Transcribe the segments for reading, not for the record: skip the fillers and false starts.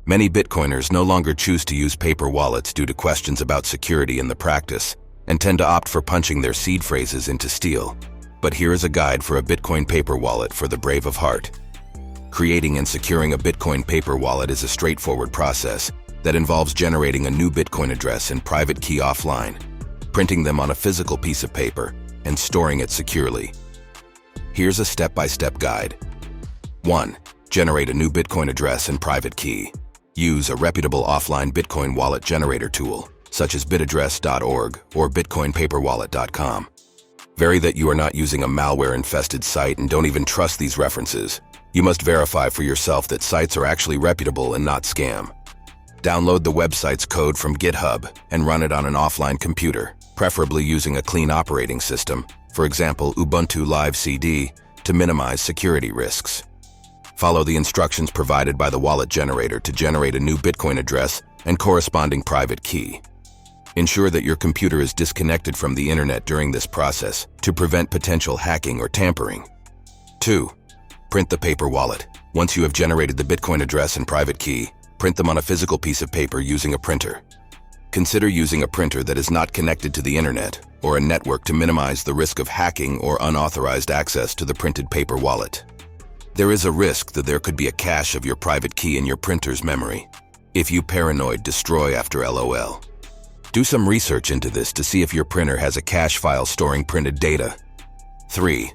Many Bitcoiners no longer choose to use paper wallets due to questions about security in the practice, and tend to opt for punching their seed phrases into steel. But here is a guide for a Bitcoin paper wallet for the brave of heart. Creating and securing a Bitcoin paper wallet is a straightforward process that involves generating a new Bitcoin address and private key offline, printing them on a physical piece of paper, and storing it securely. Here's a step-by-step guide. 1. Generate a new Bitcoin address and private key. Use a reputable offline Bitcoin wallet generator tool, such as bitaddress.org or bitcoinpaperwallet.com. Vary that you are not using a malware-infested site and don't even trust these references. You must verify for yourself that sites are actually reputable and not scam. Download the website's code from GitHub and run it on an offline computer, preferably using a clean operating system, for example Ubuntu Live CD, to minimize security risks. Follow the instructions provided by the wallet generator to generate a new Bitcoin address and corresponding private key. Ensure that your computer is disconnected from the internet during this process to prevent potential hacking or tampering. 2. Print the paper wallet. Once you have generated the Bitcoin address and private key, print them on a physical piece of paper using a printer. Consider using a printer that is not connected to the internet or a network to minimize the risk of hacking or unauthorized access to the printed paper wallet. There is a risk that there could be a cache of your private key in your printer's memory. If you paranoid, destroy after LOL. Do some research into this to see if your printer has a cache file storing printed data. 3.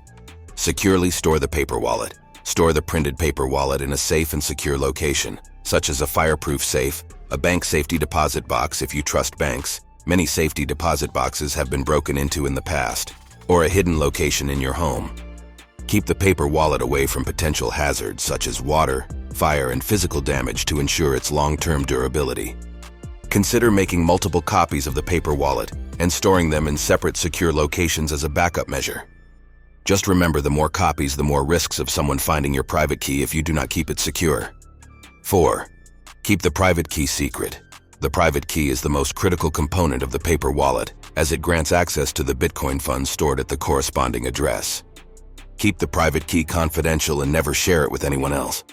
Securely store the paper wallet. Store the printed paper wallet in a safe and secure location, such as a fireproof safe, a bank safety deposit box if you trust banks. Many safety deposit boxes have been broken into in the past, or a hidden location in your home. Keep the paper wallet away from potential hazards such as water, fire, and physical damage to ensure its long-term durability. Consider making multiple copies of the paper wallet and storing them in separate secure locations as a backup measure. Just remember, the more copies, the more risks of someone finding your private key if you do not keep it secure. 4. Keep the private key secret. The private key is the most critical component of the paper wallet, as it grants access to the Bitcoin funds stored at the corresponding address. Keep the private key confidential and never share it with anyone else.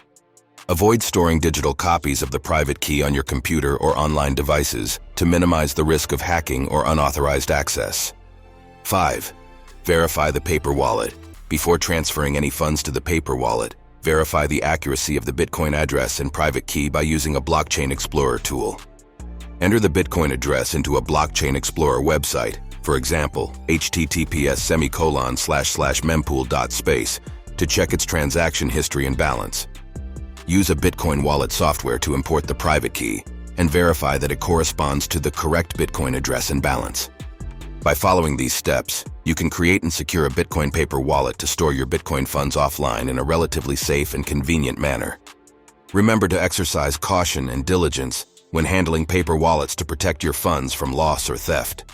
Avoid storing digital copies of the private key on your computer or online devices to minimize the risk of hacking or unauthorized access. 5. Verify the paper wallet. Before transferring any funds to the paper wallet, verify the accuracy of the Bitcoin address and private key by using a Blockchain Explorer tool. Enter the Bitcoin address into a Blockchain Explorer website, for example, https://mempool.space, to check its transaction history and balance. Use a Bitcoin wallet software to import the private key and verify that it corresponds to the correct Bitcoin address and balance. By following these steps, you can create and secure a Bitcoin paper wallet to store your Bitcoin funds offline in a relatively safe and convenient manner. Remember to exercise caution and diligence when handling paper wallets to protect your funds from loss or theft.